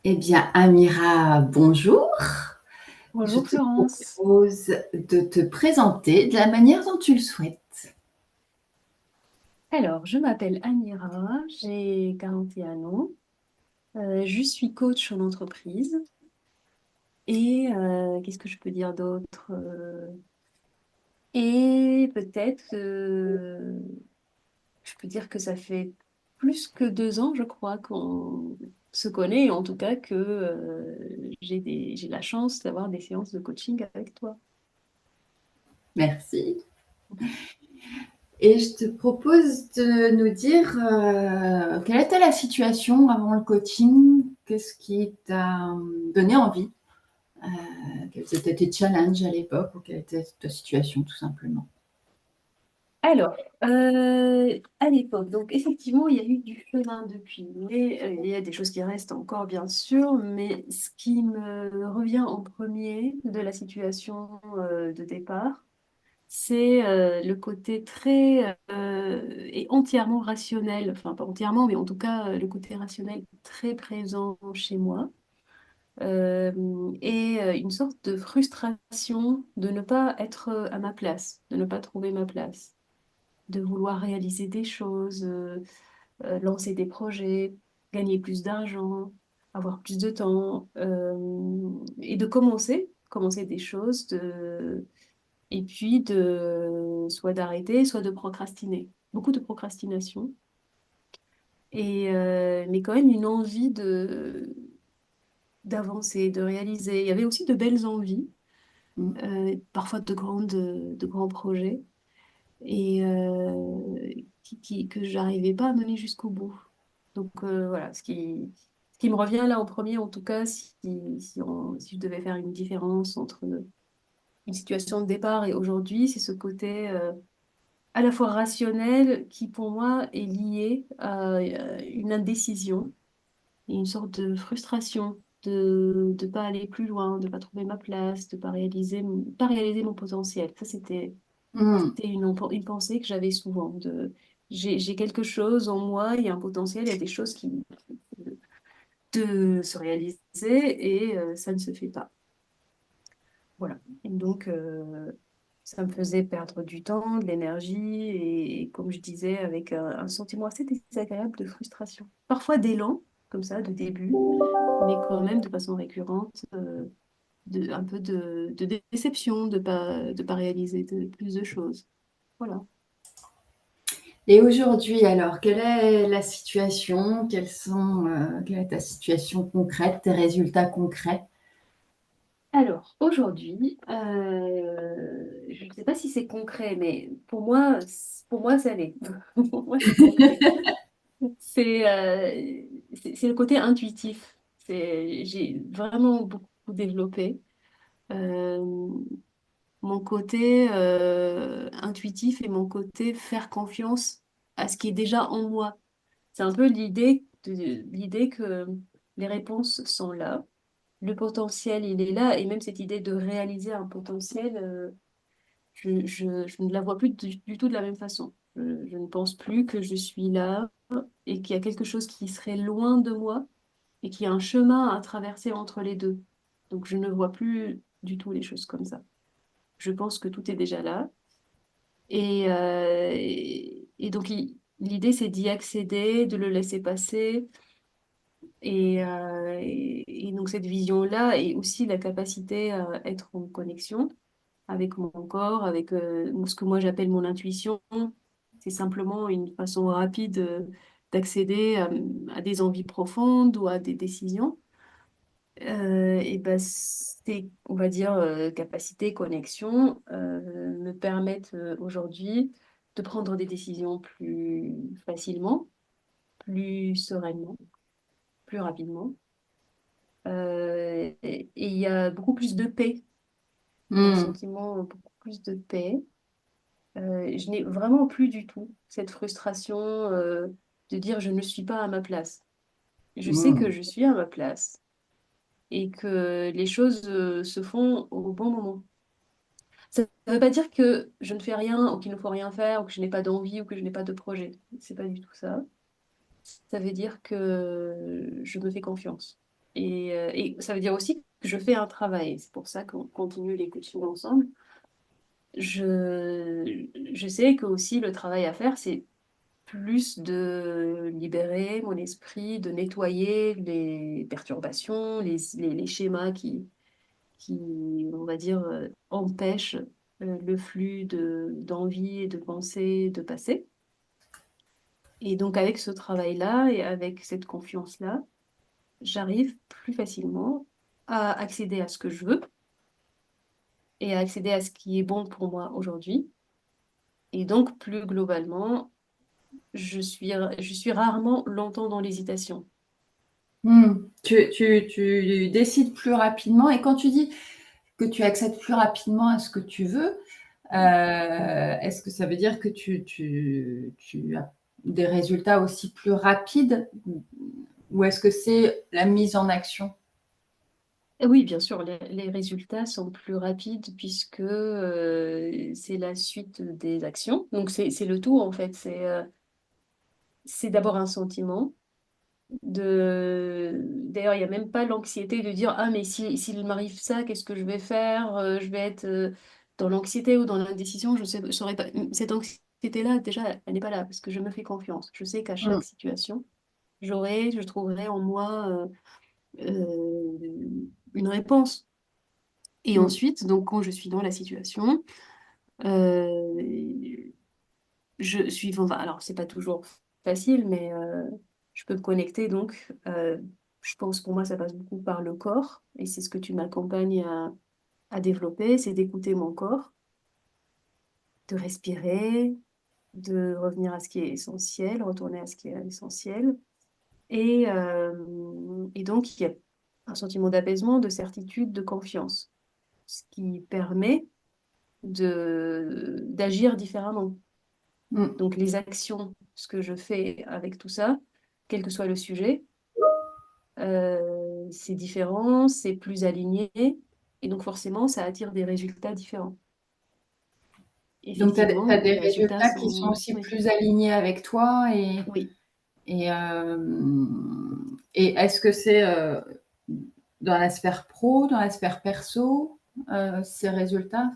Eh bien, Amira, bonjour. Je Bonjour te Florence. propose de te présenter de la manière dont tu le souhaites. Alors, je m'appelle Amira, j'ai 41 ans, je suis coach en entreprise et qu'est-ce que je peux dire d'autre? Et peut-être, je peux dire que ça fait plus que 2 ans, je crois, qu'on se connaît, et en tout cas que j'ai la chance d'avoir des séances de coaching avec toi. Merci. Et je te propose de nous dire quelle était la situation avant le coaching, qu'est-ce qui t'a donné envie, quels étaient tes challenges à l'époque ou quelle était ta situation tout simplement. Alors, à l'époque, donc effectivement, il y a eu du chemin depuis, mais il y a des choses qui restent encore, bien sûr, mais ce qui me revient en premier de la situation de départ, c'est le côté très et entièrement rationnel, enfin pas entièrement, mais en tout cas le côté rationnel très présent chez moi, et une sorte de frustration de ne pas être à ma place, de ne pas trouver ma place, de vouloir réaliser des choses, lancer des projets, gagner plus d'argent, avoir plus de temps, et de commencer des choses, et puis soit d'arrêter, soit de procrastiner. Beaucoup de procrastination, mais quand même une envie d'avancer, de réaliser. Il y avait aussi de belles envies, Mm. parfois de grands projets. Et que j'arrivais pas à mener jusqu'au bout. Donc voilà, ce qui me revient là en premier, en tout cas, si je devais faire une différence entre une situation de départ et aujourd'hui, c'est ce côté à la fois rationnel qui pour moi est lié à une indécision et une sorte de frustration de ne pas aller plus loin, de ne pas trouver ma place, de ne pas réaliser mon potentiel. Ça, Mm. c'était une pensée que j'avais souvent. J'ai quelque chose en moi, il y a un potentiel, il y a des choses qui de se réaliser et ça ne se fait pas. Voilà. Et donc, ça me faisait perdre du temps, de l'énergie et, comme je disais, avec un sentiment assez désagréable de frustration. Parfois d'élan, comme ça, de début, mais quand même de façon récurrente, un peu de déception de pas réaliser plus de choses. Voilà. Et aujourd'hui, alors, quelle est la situation? Quelle est ta situation concrète, tes résultats concrets? Alors, aujourd'hui, je ne sais pas si c'est concret, mais pour moi, ça l'est. Pour moi, c'est concret. C'est le côté intuitif. J'ai vraiment beaucoup développé euh, mon côté intuitif et mon côté faire confiance à ce qui est déjà en moi. C'est un peu l'idée que les réponses sont là, le potentiel, il est là, et même cette idée de réaliser un potentiel, je ne la vois plus du tout de la même façon. Je ne pense plus que je suis là et qu'il y a quelque chose qui serait loin de moi et qu'il y a un chemin à traverser entre les deux. Donc je ne vois plus du tout les choses comme ça. Je pense que tout est déjà là. Et donc l'idée, c'est d'y accéder, de le laisser passer. Et donc cette vision-là et aussi la capacité à être en connexion avec mon corps, avec ce que moi j'appelle mon intuition. C'est simplement une façon rapide d'accéder à des envies profondes ou à des décisions. Et ben, on va dire, capacité, connexion, me permettent aujourd'hui de prendre des décisions plus facilement, plus sereinement, plus rapidement. Et il y a beaucoup plus de paix, un Hmm. sentiment beaucoup plus de paix. Je n'ai vraiment plus du tout cette frustration de dire je ne suis pas à ma place. Je sais que Hmm. je suis à ma place et que les choses se font au bon moment. Ça ne veut pas dire que je ne fais rien ou qu'il ne faut rien faire ou que je n'ai pas d'envie ou que je n'ai pas de projet. C'est pas du tout ça. Ça veut dire que je me fais confiance. Et ça veut dire aussi que je fais un travail. C'est pour ça qu'on continue les coachings ensemble. Je sais que aussi le travail à faire, c'est plus de libérer mon esprit, de nettoyer les perturbations, les schémas qui, on va dire, empêchent le flux d'envie et de pensée de passer. Et donc avec ce travail-là et avec cette confiance-là, j'arrive plus facilement à accéder à ce que je veux et à accéder à ce qui est bon pour moi aujourd'hui. Et donc, plus globalement, je suis rarement longtemps dans l'hésitation. Tu décides plus rapidement. Et quand tu dis que tu accèdes plus rapidement à ce que tu veux, est-ce que ça veut dire que tu as des résultats aussi plus rapides ou est-ce que c'est la mise en action? Oui, bien sûr, les résultats sont plus rapides puisque c'est la suite des actions. Donc, c'est le tout, en fait. C'est d'abord un sentiment. D'ailleurs, il n'y a même pas l'anxiété de dire, ah, mais s'il m'arrive ça, qu'est-ce que je vais faire? Je vais être dans l'anxiété ou dans l'indécision, je saurais pas. Cette anxiété-là, déjà, elle n'est pas là parce que je me fais confiance. Je sais qu'à Mm, chaque situation, je trouverai en moi une réponse. Et mm, ensuite, donc, quand je suis dans la situation, euh, enfin, alors, c'est pas toujours facile, mais je peux me connecter. Donc, je pense pour moi, ça passe beaucoup par le corps. Et c'est ce que tu m'accompagnes à développer, c'est d'écouter mon corps, de respirer, de revenir à ce qui est essentiel, retourner à ce qui est essentiel. Et donc, il y a un sentiment d'apaisement, de certitude, de confiance, ce qui permet d'agir différemment. mm. Donc les actions, ce que je fais avec tout ça, quel que soit le sujet, c'est différent, c'est plus aligné, et donc forcément, ça attire des résultats différents. Donc, tu as Effectivement, des les résultats résultats qui sont sont... aussi Oui, plus alignés avec toi oui. et, et est-ce que c'est dans la sphère pro, dans la sphère perso, ces résultats?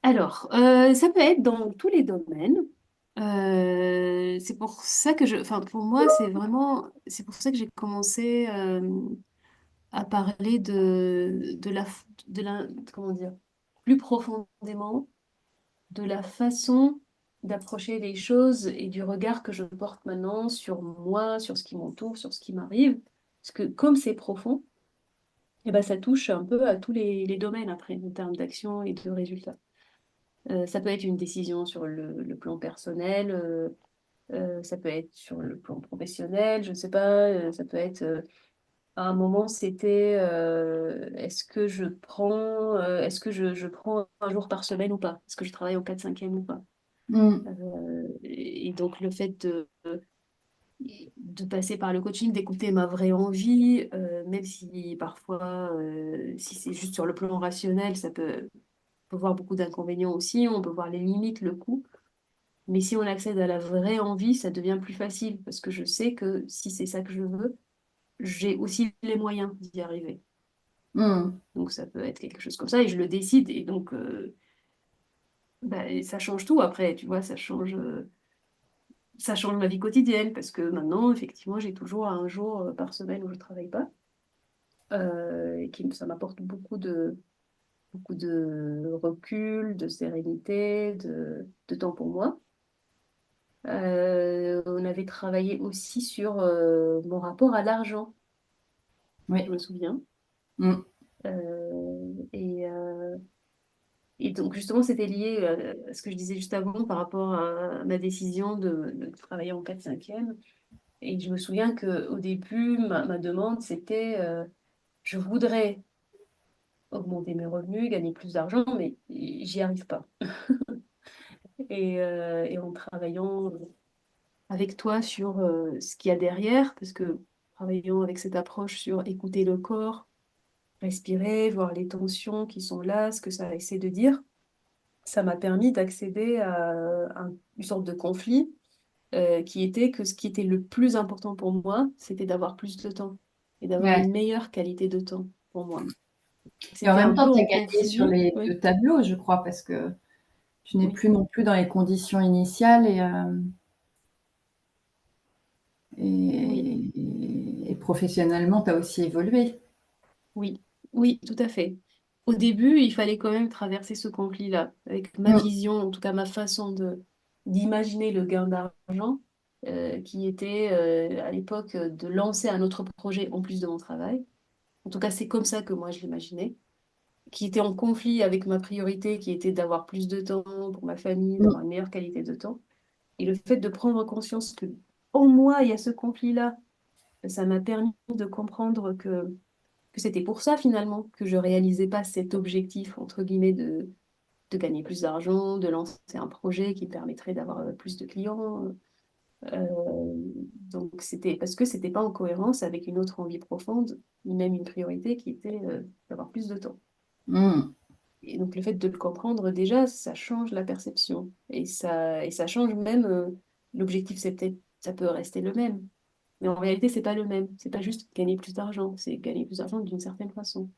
Alors, ça peut être dans tous les domaines. C'est pour ça que enfin, pour moi, c'est pour ça que j'ai commencé à parler comment dire, plus profondément de la façon d'approcher les choses et du regard que je porte maintenant sur moi, sur ce qui m'entoure, sur ce qui m'arrive. Parce que comme c'est profond, eh ben, ça touche un peu à tous les domaines après, en termes d'action et de résultats. Ça peut être une décision sur le plan personnel, ça peut être sur le plan professionnel, je ne sais pas, ça peut être à un moment, c'était est-ce que je prends un jour par semaine ou pas? Est-ce que je travaille au 4/5e ou pas? Mm, Et donc le fait de passer par le coaching, d'écouter ma vraie envie, même si parfois, si c'est juste sur le plan rationnel, peut voir beaucoup d'inconvénients aussi, on peut voir les limites, le coût. Mais si on accède à la vraie envie, ça devient plus facile parce que je sais que si c'est ça que je veux, j'ai aussi les moyens d'y arriver. mm. Donc ça peut être quelque chose comme ça et je le décide et donc bah, et ça change tout après, tu vois, ça change ma vie quotidienne parce que maintenant, effectivement, j'ai toujours un jour par semaine où je travaille pas et ça m'apporte beaucoup de recul, de sérénité, de temps pour moi. On avait travaillé aussi sur mon rapport à l'argent, je Oui. me souviens. Mm, Euh, et, euh, et donc, justement, c'était lié à ce que je disais juste avant par rapport à ma décision de travailler en 4/5e. Et je me souviens qu'au début, ma demande, c'était je voudrais augmenter mes revenus, gagner plus d'argent, mais j'y arrive pas. Et en travaillant avec toi sur ce qu'il y a derrière, parce que travaillant avec cette approche sur écouter le corps, respirer, voir les tensions qui sont là, ce que ça essaie de dire, ça m'a permis d'accéder à une sorte de conflit qui était que ce qui était le plus important pour moi, c'était d'avoir plus de temps. et d'avoir Ouais. une meilleure qualité de temps pour moi. Et en C'était même un temps, peu tu as en gagné sur conflit, les oui, 2 tableaux, je crois, parce que tu n'es oui, plus non plus dans les conditions initiales oui, et professionnellement, tu as aussi évolué. oui, oui, tout à fait. Au début, il fallait quand même traverser ce conflit-là, avec ma Mmh. vision, en tout cas ma façon d'imaginer le gain d'argent, qui était à l'époque de lancer un autre projet en plus de mon travail. En tout cas, c'est comme ça que moi je l'imaginais, qui était en conflit avec ma priorité, qui était d'avoir plus de temps pour ma famille, Mmh. d'avoir une meilleure qualité de temps. Et le fait de prendre conscience que en moi, il y a ce conflit-là, ça m'a permis de comprendre que c'était pour ça finalement que je réalisais pas cet objectif, entre guillemets, de gagner plus d'argent, de lancer un projet qui permettrait d'avoir plus de clients. Donc c'était parce que c'était pas en cohérence avec une autre envie profonde, ni même une priorité qui était d'avoir plus de temps. Mmh. Et donc le fait de le comprendre, déjà, ça change la perception. Et ça change même l'objectif, c'est peut-être, ça peut rester le même. Mais en réalité, c'est pas le même. C'est pas juste gagner plus d'argent, c'est gagner plus d'argent d'une certaine façon.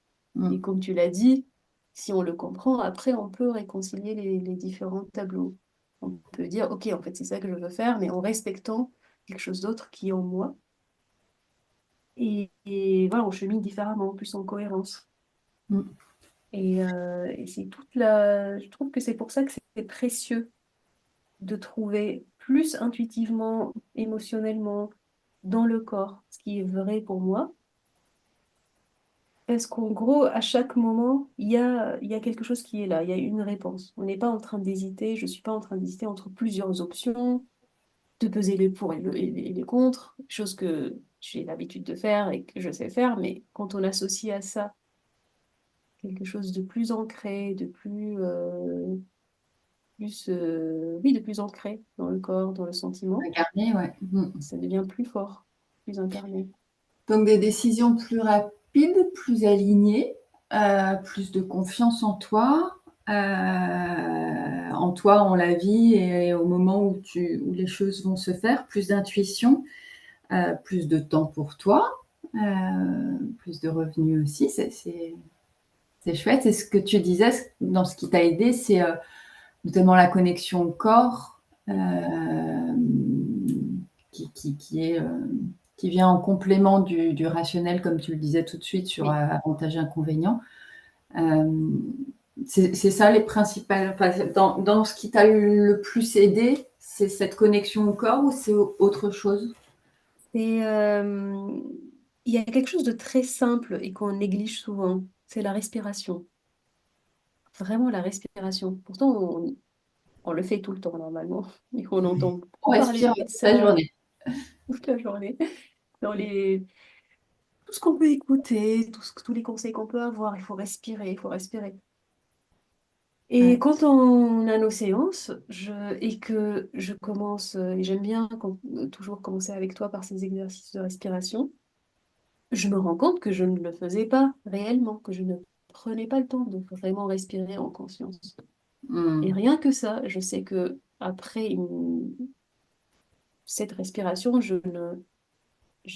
Et Mmh. comme tu l'as dit, si on le comprend, après, on peut réconcilier les différents tableaux. On peut dire, OK, en fait, c'est ça que je veux faire, mais en respectant quelque chose d'autre qui est en moi. Et voilà, on chemine différemment, plus en cohérence. Mmh. Et c'est toute la... Je trouve que c'est pour ça que c'est précieux de trouver plus intuitivement, émotionnellement, dans le corps, ce qui est vrai pour moi. Parce qu'en gros, à chaque moment, il y a quelque chose qui est là, il y a une réponse. On n'est pas en train d'hésiter, je ne suis pas en train d'hésiter entre plusieurs options, de peser les pour et les contre, chose que j'ai l'habitude de faire et que je sais faire, mais quand on associe à ça quelque chose de plus ancré, oui, de plus ancré dans le corps, dans le sentiment, Incarné, ouais. Mmh. ça devient plus fort, plus incarné. Donc des décisions plus rapides, plus alignées, plus de confiance en toi, en la vie et au moment où les choses vont se faire, plus d'intuition, plus de temps pour toi, plus de revenus aussi. C'est chouette. Et ce que tu disais dans ce qui t'a aidé, c'est notamment la connexion au corps, qui est qui vient en complément du rationnel, comme tu le disais tout de suite, sur Oui. avantages et inconvénients. Euh, c'est ça les principales. Enfin, dans ce qui t'a le plus aidé, c'est cette connexion au corps ou c'est autre chose? Et il y a quelque chose de très simple et qu'on néglige souvent, c'est la respiration. Vraiment la respiration. Pourtant, on le fait tout le temps normalement. Et on entend On beaucoup parler respire de toute la ça journée. toute la journée. Dans tout ce qu'on peut écouter, tous les conseils qu'on peut avoir, il faut respirer, il faut respirer. Et Ouais. quand on a nos séances, et que je commence, et j'aime bien toujours commencer avec toi par ces exercices de respiration, je me rends compte que je ne le faisais pas réellement, que je ne prenais pas le temps de vraiment respirer en conscience. Et Hmm. rien que ça, je sais que après cette respiration, je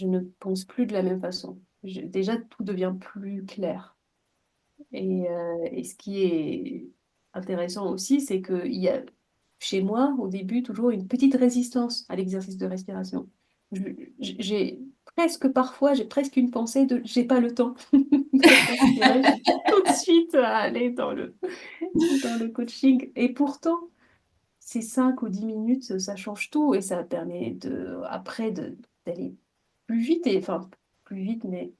ne pense plus de la même façon. Déjà, tout devient plus clair. Et ce qui est intéressant aussi, c'est qu'il y a chez moi, au début, toujours une petite résistance à l'exercice de respiration. Je- J'ai parfois, j'ai presque une pensée de j'ai pas le temps de respirer, je suis tout de suite à aller dans le coaching. Et pourtant, ces 5 ou 10 minutes, ça change tout et ça permet après d'aller plus vite, enfin plus vite, mais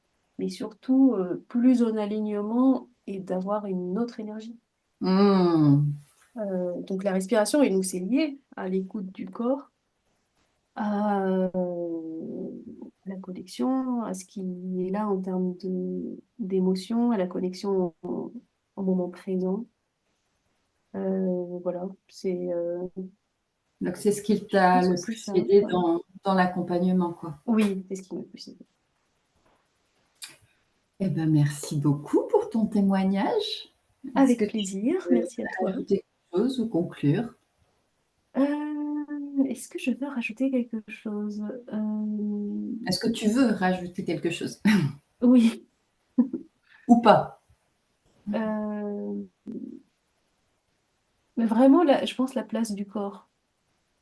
surtout plus en alignement et d'avoir une autre énergie. Hmm. Donc la respiration, et nous, c'est lié à l'écoute du corps, à la connexion, à ce qui est là en termes d'émotion, à la connexion au moment présent. Voilà, Donc c'est ce qui je t'a pense que le c'est plus ça. aidé Ouais. dans l'accompagnement, quoi. Oui, c'est ce qui me pousse. Eh ben, merci beaucoup pour ton témoignage. Est-ce que Avec tu plaisir, veux merci à toi. ajouter quelque chose ou conclure? Est-ce que je veux rajouter quelque chose? Est-ce que tu veux rajouter quelque chose Oui. ou pas? Euh, mais vraiment, je pense la place du corps.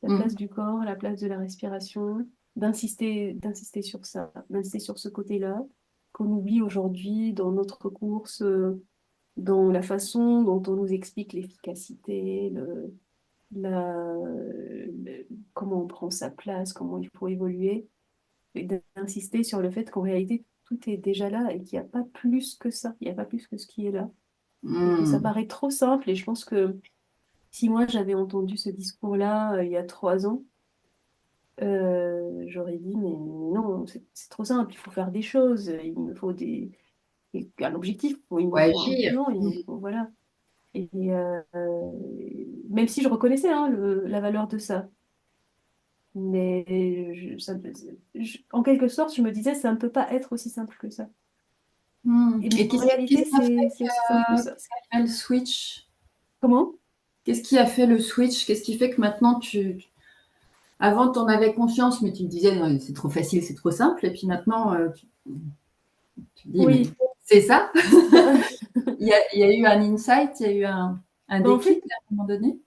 La place Mm. du corps, la place de la respiration, d'insister sur ça, d'insister sur ce côté-là, qu'on oublie aujourd'hui dans notre course, dans la façon dont on nous explique l'efficacité, comment on prend sa place, comment il faut évoluer, et d'insister sur le fait qu'en réalité, tout est déjà là et qu'il n'y a pas plus que ça, il n'y a pas plus que ce qui est là. Et que ça Mm. paraît trop simple, et je pense que si moi j'avais entendu ce discours-là il y a 3 ans, j'aurais dit, mais non, c'est trop simple, il faut faire des choses, il me faut un objectif, il Faut me faut un agir. plan, il me faut, voilà. Et même si je reconnaissais hein, la valeur de ça, mais en quelque sorte, je me disais, ça ne peut pas être aussi simple que ça. Mm. Et Et en réalité, c'est aussi simple que ça. qu'est-ce qui a fait le switch? Comment? Qu'est-ce qui a fait le switch? Qu'est-ce qui fait que maintenant avant, tu en avais conscience, mais tu te disais, non, c'est trop facile, c'est trop simple. Et puis maintenant, tu te dis, mais Oui. c'est ça? Ben, Il y a eu un insight, il y a eu un en fait, déclic à un moment donné?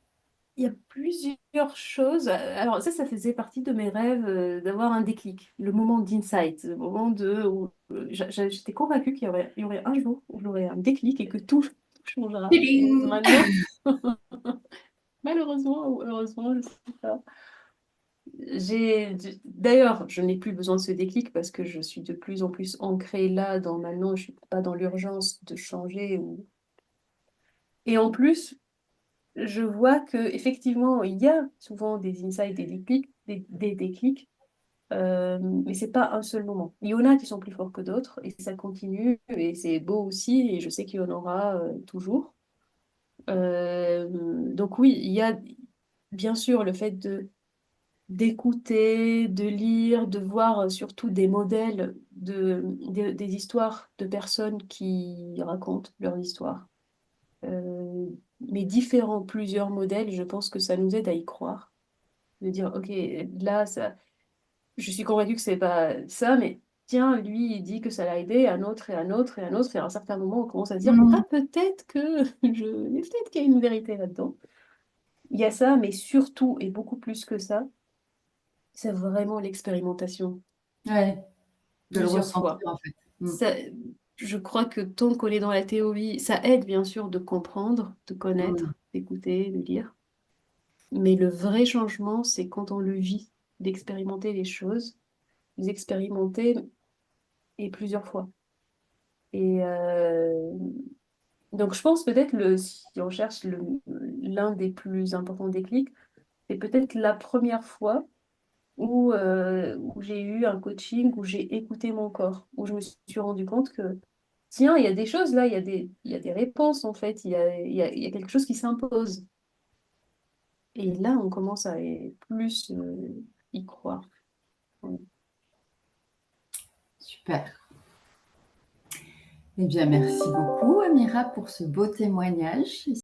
il y a plusieurs choses. Alors ça faisait partie de mes rêves d'avoir un déclic, le moment d'insight, le moment où j'étais convaincue qu'il y aurait un jour où j'aurais un déclic et que tout changera. Et Tiding. maintenant, malheureusement ou heureusement, je sais pas. D'ailleurs, je n'ai plus besoin de ce déclic parce que je suis de plus en plus ancrée là dans maintenant, je suis pas dans l'urgence de changer. Et en plus, je vois que effectivement, il y a souvent des insights, des déclics, des déclics, mais c'est pas un seul moment. Il y en a qui sont plus forts que d'autres et ça continue et c'est beau aussi et je sais qu'il y en aura toujours. Donc oui, il y a bien sûr le fait d'écouter, de lire, de voir surtout des modèles des histoires de personnes qui racontent leur histoire. Euh, mais plusieurs modèles, je pense que ça nous aide à y croire. De dire, ok, là, je suis convaincue que c'est pas ça, mais tiens, lui, il dit que ça l'a aidé, un autre et un autre et un autre, et à un certain moment, on commence à se dire, Mm. ah, peut-être que peut-être qu'il y a une vérité là-dedans. Il y a ça, mais surtout, et beaucoup plus que ça, c'est vraiment l'expérimentation, Ouais, de le plusieurs ressentir fois. en fait. Mm. Ça, je crois que tant qu'on est dans la théorie, ça aide bien sûr de comprendre, de Mm. connaître, d'écouter, de lire. Mais le vrai changement, c'est quand on le vit, d'expérimenter les choses, les expérimenter et plusieurs fois. Et donc je pense peut-être si on cherche l'un des plus importants déclics, c'est peut-être la première fois où j'ai eu un coaching, où j'ai écouté mon corps, où je me suis rendu compte que tiens, il y a des choses là, il y a des réponses en fait, il y a quelque chose qui s'impose. Et là, on commence à plus y croire. Ouais. Super. Eh bien, merci beaucoup, Amira, pour ce beau témoignage.